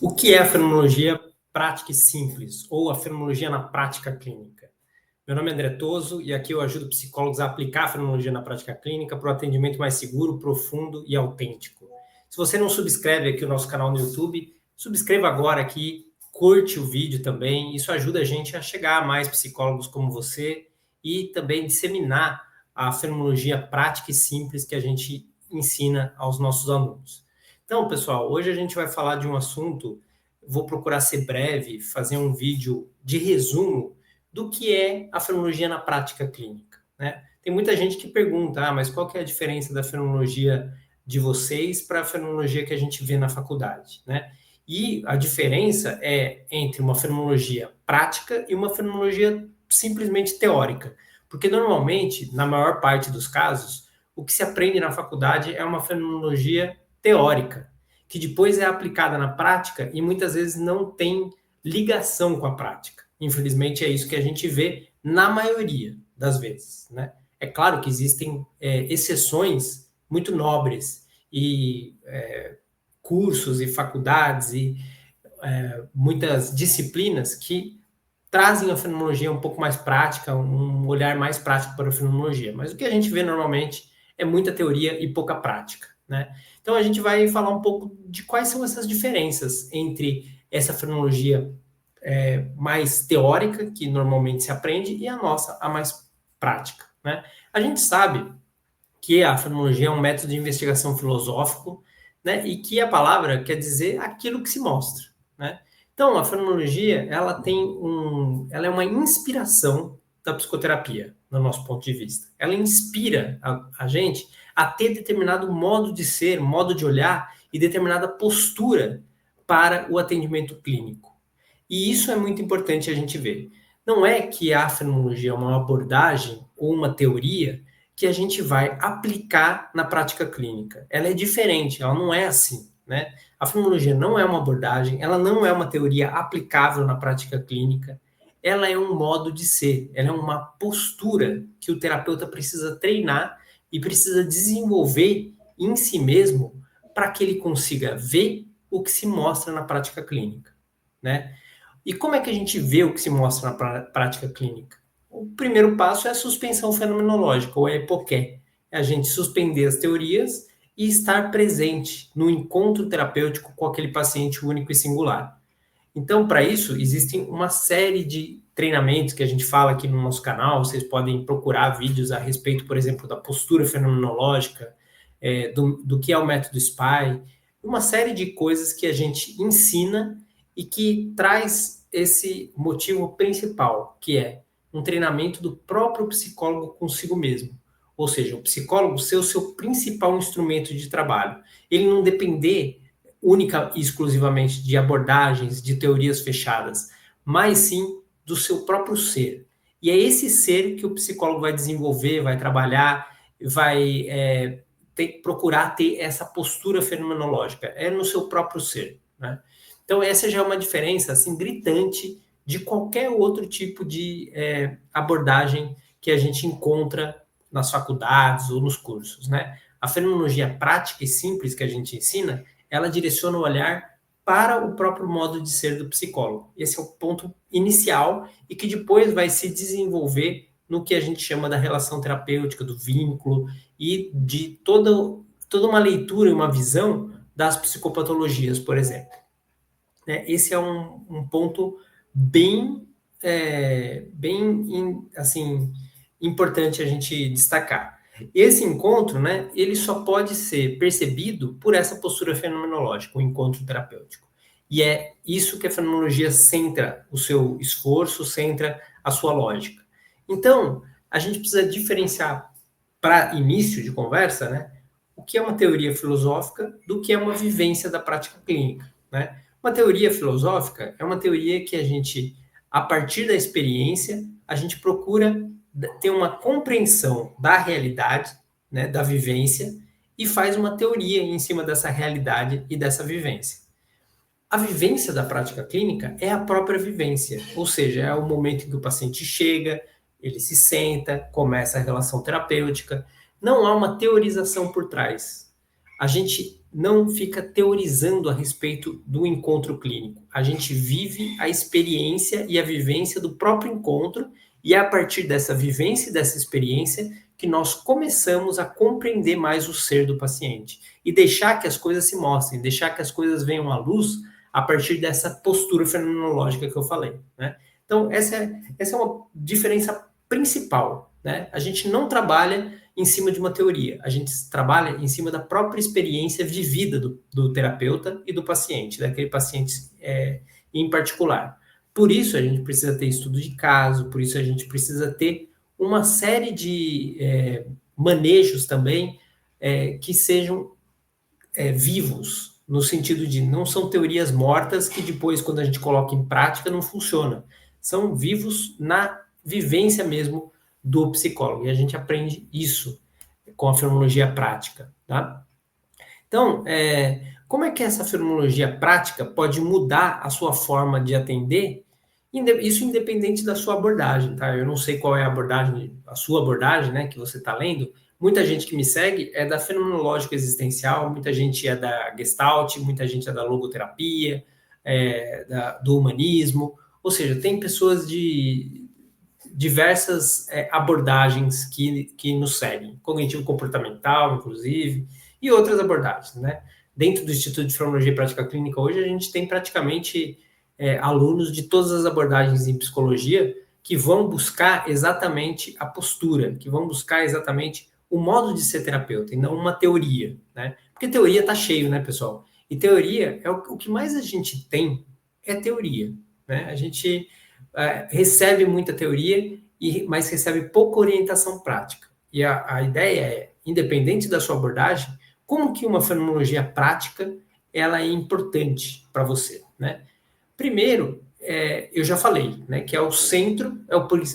O que é a fenomenologia prática e simples, ou a fenomenologia na prática clínica? Meu nome é André Toso e aqui eu ajudo psicólogos a aplicar a fenomenologia na prática clínica para o atendimento mais seguro, profundo e autêntico. Se você não subscreve aqui o nosso canal no YouTube, subscreva agora aqui, curte o vídeo também, isso ajuda a gente a chegar a mais psicólogos como você e também disseminar a fenomenologia prática e simples que a gente ensina aos nossos alunos. Então, pessoal, hoje a gente vai falar de um assunto, vou procurar ser breve, fazer um vídeo de resumo do que é a fenomenologia na prática clínica, né? Tem muita gente que pergunta, mas qual que é a diferença da fenomenologia de vocês para a fenomenologia que a gente vê na faculdade, né? E a diferença é entre uma fenomenologia prática e uma fenomenologia simplesmente teórica, porque normalmente, na maior parte dos casos, o que se aprende na faculdade é uma fenomenologia teórica, que depois é aplicada na prática e muitas vezes não tem ligação com a prática. Infelizmente, é isso que a gente vê na maioria das vezes, né? É claro que existem exceções muito nobres e cursos e faculdades e muitas disciplinas que trazem a fenomenologia um pouco mais prática, um olhar mais prático para a fenomenologia. Mas o que a gente vê normalmente é muita teoria e pouca prática, né? Então a gente vai falar um pouco de quais são essas diferenças entre essa fenomenologia mais teórica, que normalmente se aprende, e a nossa, a mais prática, né? A gente sabe que a fenomenologia é um método de investigação filosófico, né? E que a palavra quer dizer aquilo que se mostra, né? Então, a fenomenologia, ela é uma inspiração da psicoterapia, no nosso ponto de vista. Ela inspira a gente a ter determinado modo de ser, modo de olhar e determinada postura para o atendimento clínico. E isso é muito importante a gente ver. Não é que a fenomenologia é uma abordagem ou uma teoria que a gente vai aplicar na prática clínica. Ela é diferente, ela não é assim, né? A fenomenologia não é uma abordagem, ela não é uma teoria aplicável na prática clínica, ela é um modo de ser, ela é uma postura que o terapeuta precisa treinar e precisa desenvolver em si mesmo para que ele consiga ver o que se mostra na prática clínica, né? E como é que a gente vê o que se mostra na prática clínica? O primeiro passo é a suspensão fenomenológica, ou a EPOCHE. É a gente suspender as teorias e estar presente no encontro terapêutico com aquele paciente único e singular. Então, para isso, existem uma série de treinamentos que a gente fala aqui no nosso canal. Vocês podem procurar vídeos a respeito, por exemplo, da postura fenomenológica, do que é o método SPY, uma série de coisas que a gente ensina e que traz esse motivo principal, que é um treinamento do próprio psicólogo consigo mesmo. Ou seja, o psicólogo ser o seu principal instrumento de trabalho. Ele não depender única e exclusivamente de abordagens, de teorias fechadas, mas sim do seu próprio ser. E é esse ser que o psicólogo vai desenvolver, vai trabalhar, vai procurar ter essa postura fenomenológica. É no seu próprio ser, né? Então, essa já é uma diferença assim, gritante de qualquer outro tipo de abordagem que a gente encontra nas faculdades ou nos cursos, né? A fenomenologia prática e simples que a gente ensina, ela direciona o olhar para o próprio modo de ser do psicólogo. Esse é o ponto inicial e que depois vai se desenvolver no que a gente chama da relação terapêutica, do vínculo e de toda uma leitura e uma visão das psicopatologias, por exemplo. Esse é um ponto bem assim, importante a gente destacar. Esse encontro, né, ele só pode ser percebido por essa postura fenomenológica, o encontro terapêutico. E é isso que a fenomenologia centra o seu esforço, centra a sua lógica. Então, a gente precisa diferenciar, para início de conversa, né, o que é uma teoria filosófica do que é uma vivência da prática clínica, né? Uma teoria filosófica é uma teoria que a gente, a partir da experiência, a gente procura ter uma compreensão da realidade, né, da vivência, e faz uma teoria em cima dessa realidade e dessa vivência. A vivência da prática clínica é a própria vivência, ou seja, é o momento em que o paciente chega, ele se senta, começa a relação terapêutica. Não há uma teorização por trás. A gente não fica teorizando a respeito do encontro clínico. A gente vive a experiência e a vivência do próprio encontro, e é a partir dessa vivência e dessa experiência que nós começamos a compreender mais o ser do paciente e deixar que as coisas se mostrem, deixar que as coisas venham à luz a partir dessa postura fenomenológica que eu falei, né? Então, essa é uma diferença principal, né? A gente não trabalha em cima de uma teoria, a gente trabalha em cima da própria experiência vivida do terapeuta e do paciente, daquele paciente em particular. Por isso, a gente precisa ter estudo de caso, por isso a gente precisa ter uma série de manejos também que sejam vivos, no sentido de não são teorias mortas que depois, quando a gente coloca em prática, não funciona. São vivos na vivência mesmo do psicólogo. E a gente aprende isso com a fenomenologia prática, tá? Então, como é que essa fenomenologia prática pode mudar a sua forma de atender? Isso independente da sua abordagem, tá? Eu não sei qual é a abordagem, a sua abordagem, né, que você está lendo. Muita gente que me segue é da fenomenológica existencial, muita gente é da Gestalt, muita gente é da logoterapia, do humanismo. Ou seja, tem pessoas de diversas abordagens que nos seguem, cognitivo-comportamental, inclusive, e outras abordagens, né? Dentro do Instituto de Fenomenologia e Prática Clínica, hoje a gente tem praticamente alunos de todas as abordagens em psicologia que vão buscar exatamente a postura, que vão buscar exatamente o modo de ser terapeuta, e não uma teoria, né? Porque teoria tá cheio, né, pessoal? E teoria é o que mais a gente tem é teoria, né? A gente recebe muita teoria, mas recebe pouca orientação prática. E a ideia é, independente da sua abordagem, como que uma fenomenologia prática ela é importante para você, né? Primeiro, eu já falei, né, que é o centro,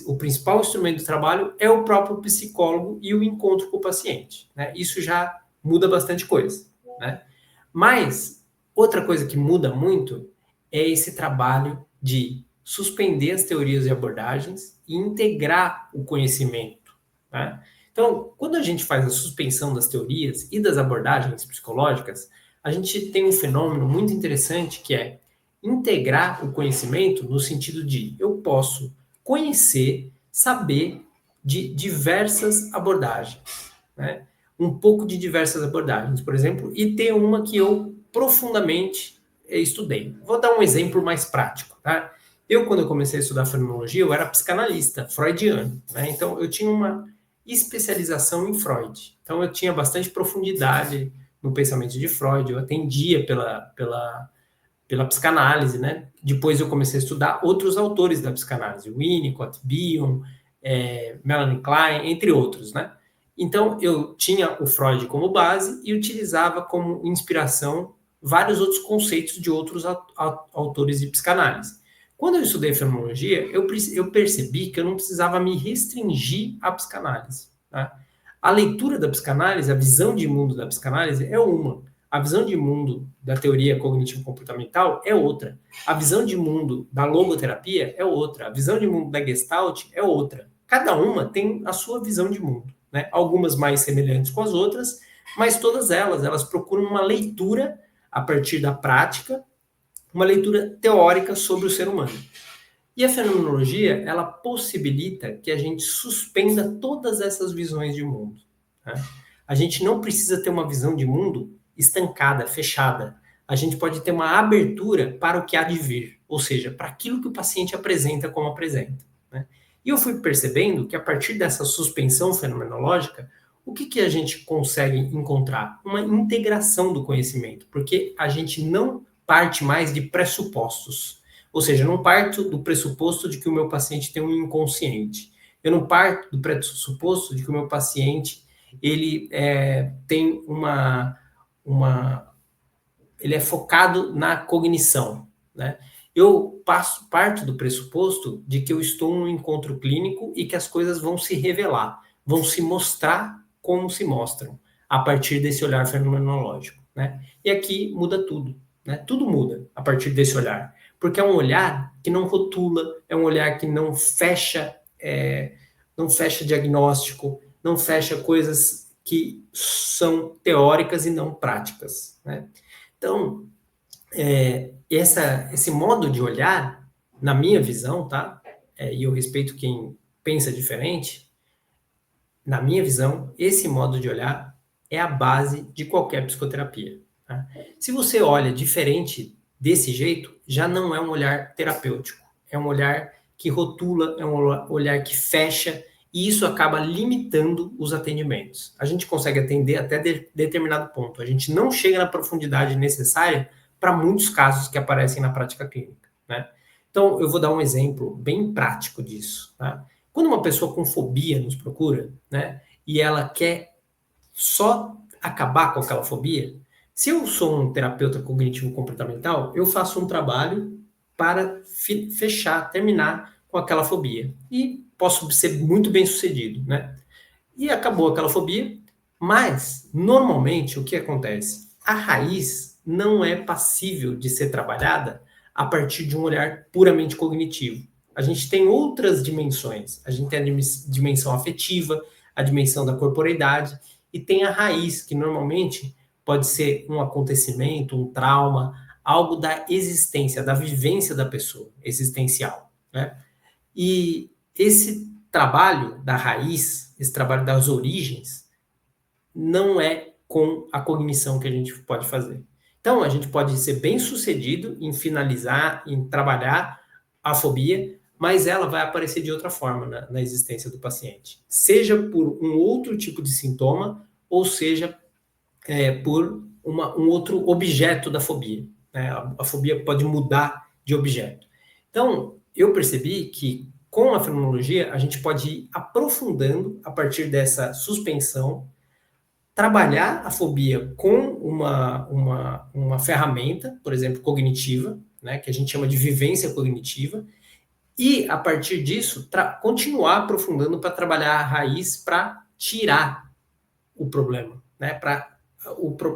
o principal instrumento do trabalho é o próprio psicólogo e o encontro com o paciente, né? Isso já muda bastante coisa, né? Mas outra coisa que muda muito é esse trabalho de suspender as teorias e abordagens e integrar o conhecimento, né? Então, quando a gente faz a suspensão das teorias e das abordagens psicológicas, a gente tem um fenômeno muito interessante que é integrar o conhecimento no sentido de eu posso conhecer, saber de diversas abordagens, né? Um pouco de diversas abordagens, por exemplo, e ter uma que eu profundamente estudei. Vou dar um exemplo mais prático, tá? Quando eu comecei a estudar fenomenologia, eu era psicanalista, freudiano, né? Então, eu tinha uma especialização em Freud. Então, eu tinha bastante profundidade no pensamento de Freud, eu atendia pela psicanálise, né? Depois eu comecei a estudar outros autores da psicanálise, Winnicott, Bion, Melanie Klein, entre outros, né? Então, eu tinha o Freud como base e utilizava como inspiração vários outros conceitos de outros autores de psicanálise. Quando eu estudei fenomenologia, eu percebi que eu não precisava me restringir à psicanálise, tá? A leitura da psicanálise, a visão de mundo da psicanálise é uma. A visão de mundo da teoria cognitivo-comportamental é outra. A visão de mundo da logoterapia é outra. A visão de mundo da Gestalt é outra. Cada uma tem a sua visão de mundo, né? Algumas mais semelhantes com as outras, mas todas elas procuram uma leitura a partir da prática, uma leitura teórica sobre o ser humano. E a fenomenologia, ela possibilita que a gente suspenda todas essas visões de mundo, né? A gente não precisa ter uma visão de mundo estancada, fechada. A gente pode ter uma abertura para o que há de vir, ou seja, para aquilo que o paciente apresenta como apresenta, né? E eu fui percebendo que a partir dessa suspensão fenomenológica, o que a gente consegue encontrar? Uma integração do conhecimento, porque a gente não parte mais de pressupostos. Ou seja, eu não parto do pressuposto de que o meu paciente tem um inconsciente. Eu não parto do pressuposto de que o meu paciente ele tem ele é focado na cognição, né? Eu parto do pressuposto de que eu estou num encontro clínico e que as coisas vão se revelar, vão se mostrar como se mostram, a partir desse olhar fenomenológico, né? E aqui muda tudo, né? Tudo muda a partir desse olhar, porque é um olhar que não rotula, é um olhar que não fecha diagnóstico, não fecha coisas que são teóricas e não práticas, né? Então, esse modo de olhar, na minha visão, tá? E eu respeito quem pensa diferente, na minha visão, esse modo de olhar é a base de qualquer psicoterapia. Tá? Se você olha diferente desse jeito, já não é um olhar terapêutico. É um olhar que rotula, é um olhar que fecha, e isso acaba limitando os atendimentos. A gente consegue atender até determinado ponto. A gente não chega na profundidade necessária para muitos casos que aparecem na prática clínica, né? Então, eu vou dar um exemplo bem prático disso, tá? Quando uma pessoa com fobia nos procura, né, e ela quer só acabar com aquela fobia, se eu sou um terapeuta cognitivo comportamental, eu faço um trabalho para fechar, terminar com aquela fobia. E posso ser muito bem sucedido, né? E acabou aquela fobia, mas normalmente o que acontece? A raiz não é passível de ser trabalhada a partir de um olhar puramente cognitivo. A gente tem outras dimensões. A gente tem a dimensão afetiva, a dimensão da corporeidade, e tem a raiz, que normalmente pode ser um acontecimento, um trauma, algo da existência, da vivência da pessoa, existencial, né? E esse trabalho da raiz, esse trabalho das origens, não é com a cognição que a gente pode fazer. Então, a gente pode ser bem sucedido em finalizar, em trabalhar a fobia, mas ela vai aparecer de outra forma na existência do paciente. Seja por um outro tipo de sintoma, ou seja, por um outro objeto da fobia, né? A fobia pode mudar de objeto. Então, eu percebi que com a fenomenologia a gente pode ir aprofundando a partir dessa suspensão, trabalhar a fobia com uma ferramenta, por exemplo, cognitiva, né, que a gente chama de vivência cognitiva, e a partir disso continuar aprofundando para trabalhar a raiz para tirar o problema, né, para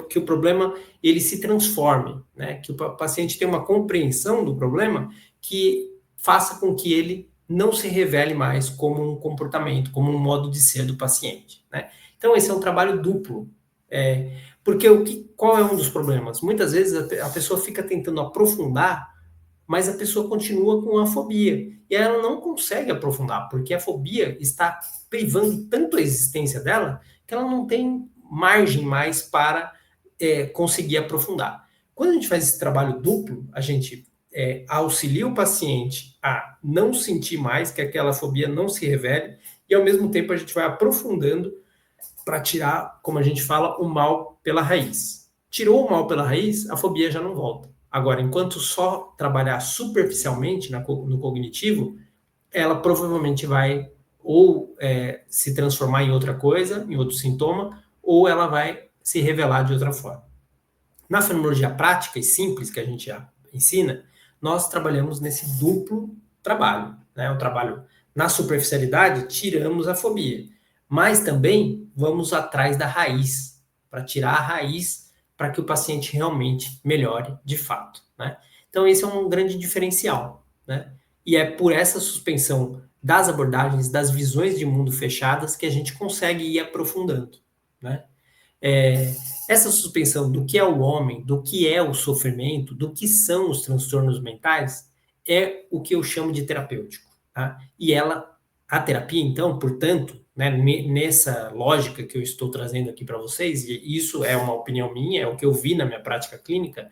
que o problema ele se transforme, né, que o paciente tenha uma compreensão do problema que faça com que ele não se revele mais como um comportamento, como um modo de ser do paciente, né? Então esse é um trabalho duplo, porque qual é um dos problemas? Muitas vezes a pessoa fica tentando aprofundar, mas a pessoa continua com a fobia e ela não consegue aprofundar, porque a fobia está privando tanto a existência dela que ela não tem margem mais para conseguir aprofundar. Quando a gente faz esse trabalho duplo, a gente auxilia o paciente a não sentir mais, que aquela fobia não se revele, e ao mesmo tempo a gente vai aprofundando para tirar, como a gente fala, o mal pela raiz. Tirou o mal pela raiz, a fobia já não volta. Agora, enquanto só trabalhar superficialmente no cognitivo, ela provavelmente vai ou se transformar em outra coisa, em outro sintoma, ou ela vai se revelar de outra forma. Na fenomenologia prática e simples que a gente já ensina, nós trabalhamos nesse duplo trabalho, né? O trabalho na superficialidade, tiramos a fobia, mas também vamos atrás da raiz, para tirar a raiz para que o paciente realmente melhore de fato, né? Então esse é um grande diferencial, né? E é por essa suspensão das abordagens, das visões de mundo fechadas que a gente consegue ir aprofundando, né? Essa suspensão do que é o homem, do que é o sofrimento, do que são os transtornos mentais, é o que eu chamo de terapêutico, tá? E a terapia, então, portanto, né, nessa lógica que eu estou trazendo aqui para vocês, e isso é uma opinião minha, é o que eu vi na minha prática clínica,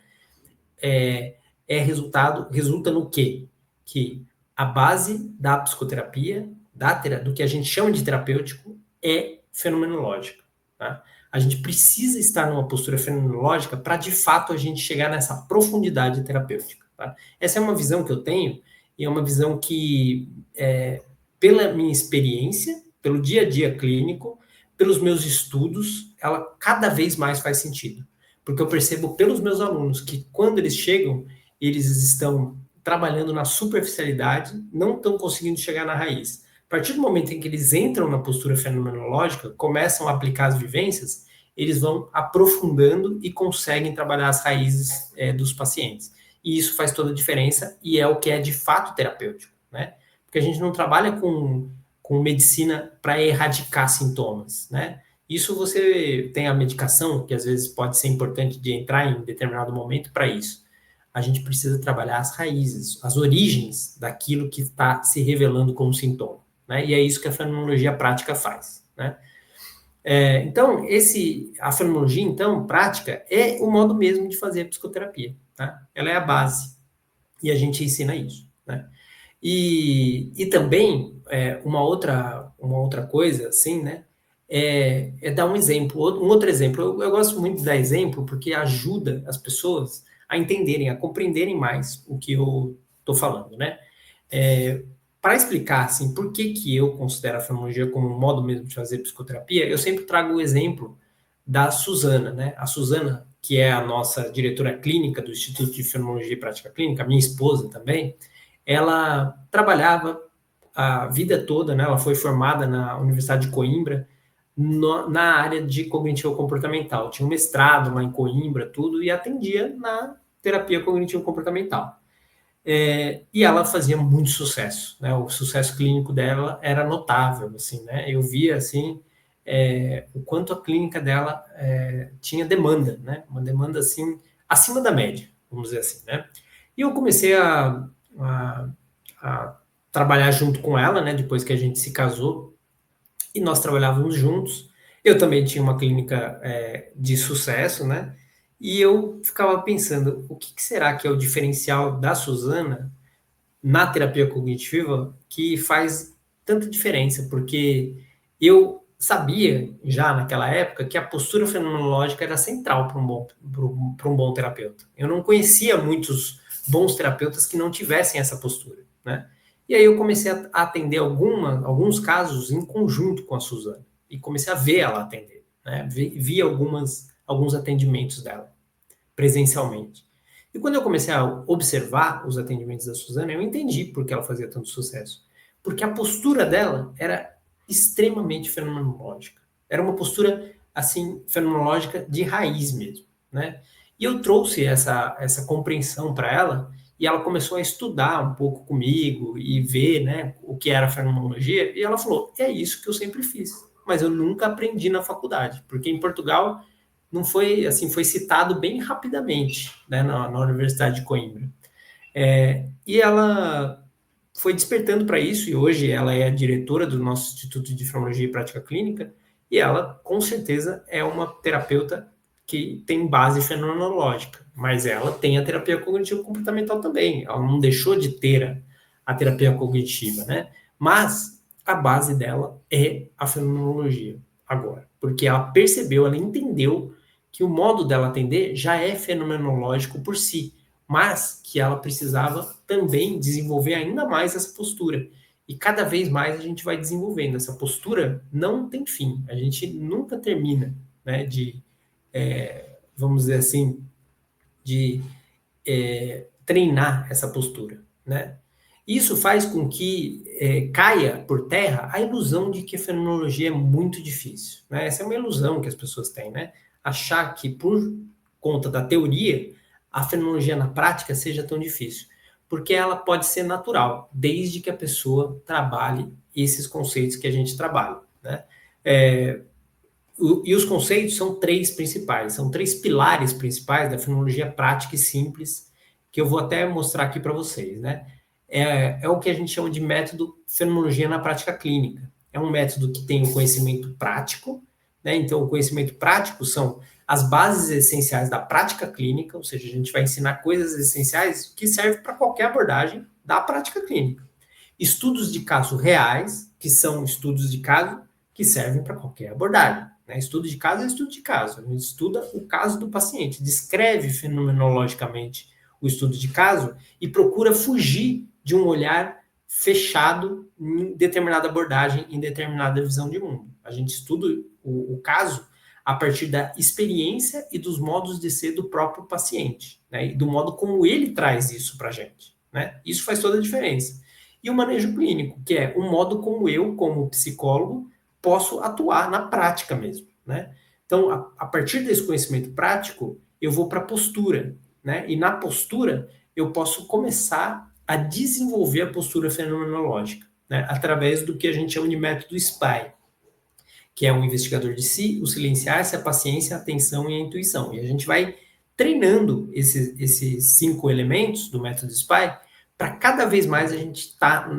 resulta no quê? Que a base da psicoterapia, do que a gente chama de terapêutico, é fenomenológica, tá? A gente precisa estar numa postura fenomenológica para, de fato, a gente chegar nessa profundidade terapêutica, tá? Essa é uma visão que eu tenho, e é uma visão que, pela minha experiência, pelo dia a dia clínico, pelos meus estudos, ela cada vez mais faz sentido. Porque eu percebo pelos meus alunos que, quando eles chegam, eles estão trabalhando na superficialidade, não estão conseguindo chegar na raiz. A partir do momento em que eles entram na postura fenomenológica, começam a aplicar as vivências, eles vão aprofundando e conseguem trabalhar as raízes dos pacientes. E isso faz toda a diferença e é o que é de fato terapêutico, né? Porque a gente não trabalha com medicina para erradicar sintomas, né? Isso você tem a medicação, que às vezes pode ser importante de entrar em determinado momento para isso. A gente precisa trabalhar as raízes, as origens daquilo que está se revelando como sintoma, né? E é isso que a fenomenologia prática faz, né? Então, a fenomenologia, então, prática, é o modo mesmo de fazer a psicoterapia, tá? Ela é a base, e a gente ensina isso, né? E também, uma outra coisa, assim, né? Dar um exemplo, um outro exemplo. Eu gosto muito de dar exemplo porque ajuda as pessoas a entenderem, a compreenderem mais o que eu estou falando, né? Para explicar, assim, por que que eu considero a fenomenologia como um modo mesmo de fazer psicoterapia, eu sempre trago o exemplo da Suzana, né? A Suzana, que é a nossa diretora clínica do Instituto de Fenomenologia e Prática Clínica, minha esposa também, ela trabalhava a vida toda, né? Ela foi formada na Universidade de Coimbra, na área de cognitivo-comportamental. Tinha um mestrado lá em Coimbra, tudo, e atendia na terapia cognitivo-comportamental. E ela fazia muito sucesso, né? O sucesso clínico dela era notável, assim, né? Eu via, assim, o quanto a clínica dela tinha demanda, né? Uma demanda, assim, acima da média, vamos dizer assim, né? E eu comecei a trabalhar junto com ela, né? Depois que a gente se casou, e nós trabalhávamos juntos. Eu também tinha uma clínica de sucesso, né? E eu ficava pensando, o que será que é o diferencial da Suzana na terapia cognitiva que faz tanta diferença? Porque eu sabia já naquela época que a postura fenomenológica era central para um bom terapeuta. Eu não conhecia muitos bons terapeutas que não tivessem essa postura, né? E aí eu comecei a atender alguns casos em conjunto com a Suzana e comecei a ver ela atender, né? Vi alguns atendimentos dela presencialmente. E quando eu comecei a observar os atendimentos da Suzana, eu entendi por que ela fazia tanto sucesso. Porque a postura dela era extremamente fenomenológica. Era uma postura, assim, fenomenológica de raiz mesmo, né? E eu trouxe essa compreensão para ela e ela começou a estudar um pouco comigo e ver, né, o que era a fenomenologia, e ela falou, é isso que eu sempre fiz, mas eu nunca aprendi na faculdade, porque em Portugal não foi assim, foi citado bem rapidamente, né, na Universidade de Coimbra. E ela foi despertando para isso, e hoje ela é a diretora do nosso Instituto de Fenomenologia e Prática Clínica, e ela, com certeza, é uma terapeuta que tem base fenomenológica, mas ela tem a terapia cognitivo-comportamental também, ela não deixou de ter a terapia cognitiva, né? Mas a base dela é a fenomenologia, agora, porque ela percebeu, ela entendeu que o modo dela atender já é fenomenológico por si, mas que ela precisava também desenvolver ainda mais essa postura. E cada vez mais a gente vai desenvolvendo. Essa postura não tem fim, a gente nunca termina, né, vamos dizer assim, de treinar essa postura, né? Isso faz com que caia por terra a ilusão de que a fenomenologia é muito difícil, né? Essa é uma ilusão que as pessoas têm, né? Achar que por conta da teoria a fenomenologia na prática seja tão difícil, porque ela pode ser natural, desde que a pessoa trabalhe esses conceitos que a gente trabalha, né? E os conceitos são três principais, são três pilares principais da fenomenologia prática e simples, que eu vou até mostrar aqui para vocês, né? É o que a gente chama de método fenomenologia na prática clínica. É um método que tem o conhecimento prático, né? Então, o conhecimento prático são as bases essenciais da prática clínica, ou seja, a gente vai ensinar coisas essenciais que servem para qualquer abordagem da prática clínica. Estudos de caso reais, que são estudos de caso que servem para qualquer abordagem. Né? Estudo de caso é estudo de caso. A gente estuda o caso do paciente, descreve fenomenologicamente o estudo de caso e procura fugir de um olhar fechado em determinada abordagem, em determinada visão de mundo. A gente estuda o caso a partir da experiência e dos modos de ser do próprio paciente, né? E do modo como ele traz isso para a gente. Né? Isso faz toda a diferença. E o manejo clínico, que é o modo como eu, como psicólogo, posso atuar na prática mesmo, né? Então, a partir desse conhecimento prático, eu vou para a postura, né? E na postura, eu posso começar a desenvolver a postura fenomenológica, né? Através do que a gente chama de método SPY. que é o investigador de si, o silenciar-se, a paciência, a atenção e a intuição. E a gente vai treinando esses 5 elementos do método SPY para cada vez mais a gente estar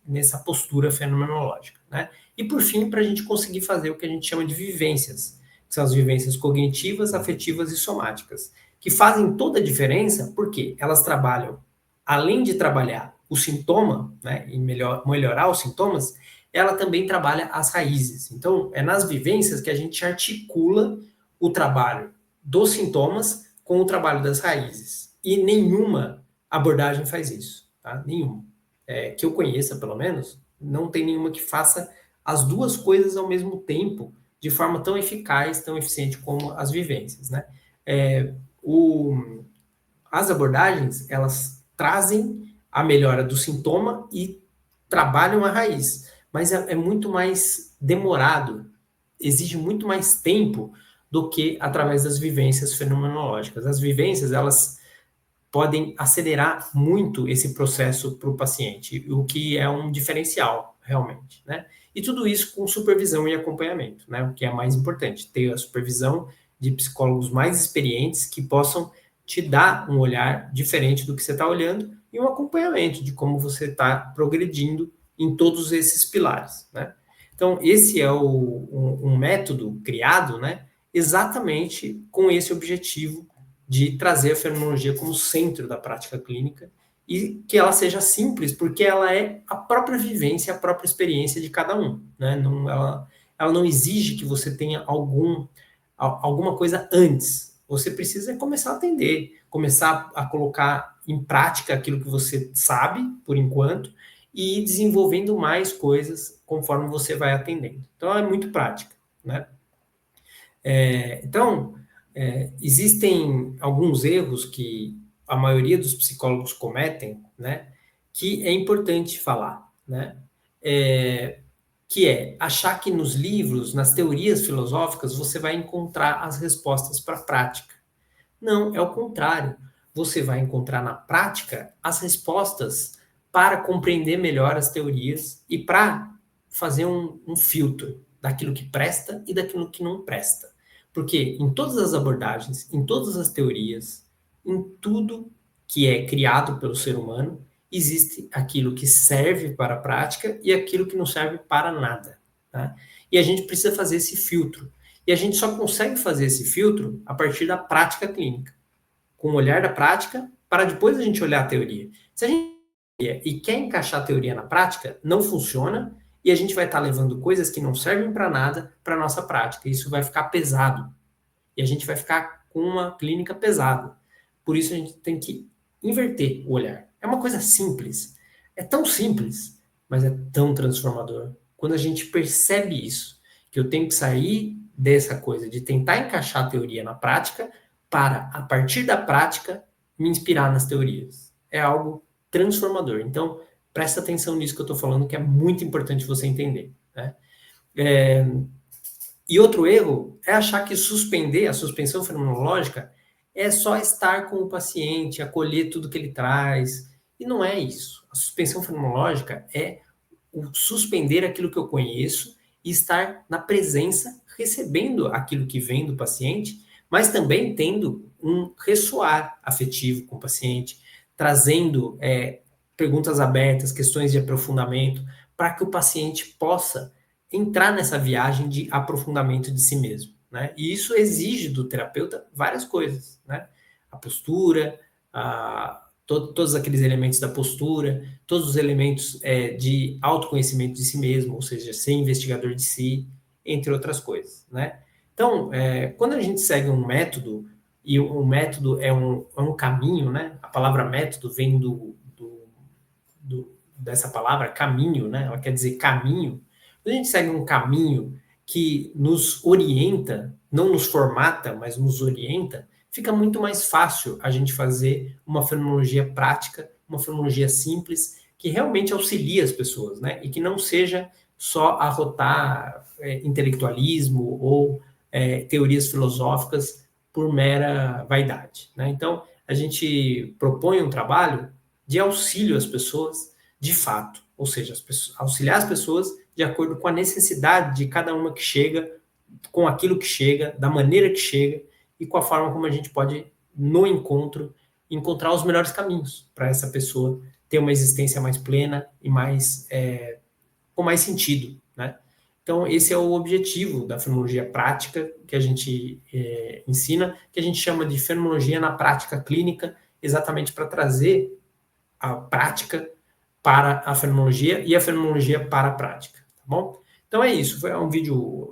nessa postura fenomenológica, né? E por fim, para a gente conseguir fazer o que a gente chama de vivências, que são as vivências cognitivas, afetivas e somáticas, que fazem toda a diferença porque elas trabalham, além de trabalhar o sintoma, né, e melhorar os sintomas, ela também trabalha as raízes. Então, é nas vivências que a gente articula o trabalho dos sintomas com o trabalho das raízes. E nenhuma abordagem faz isso, tá? Nenhuma. Que eu conheça, pelo menos, não tem nenhuma que faça as duas coisas ao mesmo tempo, de forma tão eficaz, tão eficiente como as vivências, né? As abordagens, elas trazem a melhora do sintoma e trabalham a raiz, mas é muito mais demorado, exige muito mais tempo do que através das vivências fenomenológicas. As vivências, elas podem acelerar muito esse processo para o paciente, o que é um diferencial, realmente, né? E tudo isso com supervisão e acompanhamento, né? O que é mais importante, ter a supervisão de psicólogos mais experientes que possam te dar um olhar diferente do que você está olhando e um acompanhamento de como você está progredindo em todos esses pilares, né? Então, esse é um método criado, né, exatamente com esse objetivo de trazer a fenomenologia como centro da prática clínica e que ela seja simples, porque ela é a própria vivência, a própria experiência de cada um, né? Ela não exige que você tenha alguma coisa antes. Você precisa começar a atender, começar a colocar em prática aquilo que você sabe, por enquanto, e ir desenvolvendo mais coisas conforme você vai atendendo. Então, é muito prática, né? Então, existem alguns erros que a maioria dos psicólogos cometem, né, que é importante falar, né? Que é achar que nos livros, nas teorias filosóficas, você vai encontrar as respostas para a prática. Não, é o contrário. Você vai encontrar na prática as respostas para compreender melhor as teorias e para fazer um filtro daquilo que presta e daquilo que não presta. Porque em todas as abordagens, em todas as teorias, em tudo que é criado pelo ser humano, existe aquilo que serve para a prática e aquilo que não serve para nada, tá? E a gente precisa fazer esse filtro. E a gente só consegue fazer esse filtro a partir da prática clínica, com o olhar da prática, para depois a gente olhar a teoria. Se a gente e quer encaixar a teoria na prática, não funciona, e a gente vai estar levando coisas que não servem para nada para a nossa prática. Isso vai ficar pesado. E a gente vai ficar com uma clínica pesada. Por isso a gente tem que inverter o olhar. É uma coisa simples. É tão simples, mas é tão transformador. Quando a gente percebe isso, que eu tenho que sair dessa coisa de tentar encaixar a teoria na prática para, a partir da prática, me inspirar nas teorias. É algo transformador. Então, presta atenção nisso que eu estou falando, que é muito importante você entender, né? E outro erro é achar que suspender, a suspensão fenomenológica, é só estar com o paciente, acolher tudo que ele traz. E não é isso. A suspensão fenomenológica é o suspender aquilo que eu conheço e estar na presença, recebendo aquilo que vem do paciente, mas também tendo um ressoar afetivo com o paciente, trazendo perguntas abertas, questões de aprofundamento, para que o paciente possa entrar nessa viagem de aprofundamento de si mesmo, né? E isso exige do terapeuta várias coisas, né? A postura, todos aqueles elementos da postura, todos os elementos de autoconhecimento de si mesmo, ou seja, ser investigador de si, entre outras coisas, né? Então, quando a gente segue um método, e o método é um caminho, né? A palavra método vem dessa palavra caminho, né? Ela quer dizer caminho. Quando a gente segue um caminho que nos orienta, não nos formata, mas nos orienta, fica muito mais fácil a gente fazer uma fenomenologia prática, uma fenomenologia simples, que realmente auxilie as pessoas, né? E que não seja só arrotar intelectualismo ou teorias filosóficas por mera vaidade, né? Então, a gente propõe um trabalho de auxílio às pessoas de fato, ou seja, auxiliar as pessoas de acordo com a necessidade de cada uma que chega, com aquilo que chega, da maneira que chega e com a forma como a gente pode, no encontro, encontrar os melhores caminhos para essa pessoa ter uma existência mais plena e mais com mais sentido, né? Então, esse é o objetivo da fenomenologia prática que a gente ensina, que a gente chama de fenomenologia na prática clínica, exatamente para trazer a prática para a fenomenologia e a fenomenologia para a prática, tá bom? Então é isso, foi um vídeo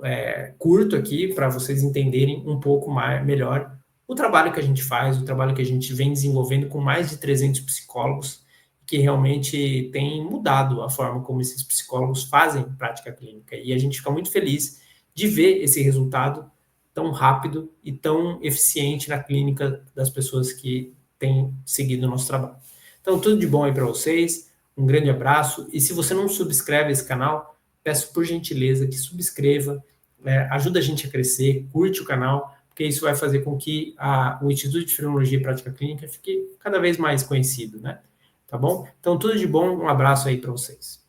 curto aqui para vocês entenderem um pouco melhor o trabalho que a gente faz, o trabalho que a gente vem desenvolvendo com mais de 300 psicólogos, que realmente tem mudado a forma como esses psicólogos fazem prática clínica. E a gente fica muito feliz de ver esse resultado tão rápido e tão eficiente na clínica das pessoas que têm seguido o nosso trabalho. Então, tudo de bom aí para vocês, um grande abraço. E se você não subscreve esse canal, peço por gentileza que subscreva, ajuda a gente a crescer, curte o canal, porque isso vai fazer com que o Instituto de Fenomenologia e Prática Clínica fique cada vez mais conhecido, né? Tá bom? Então, tudo de bom, um abraço aí para vocês.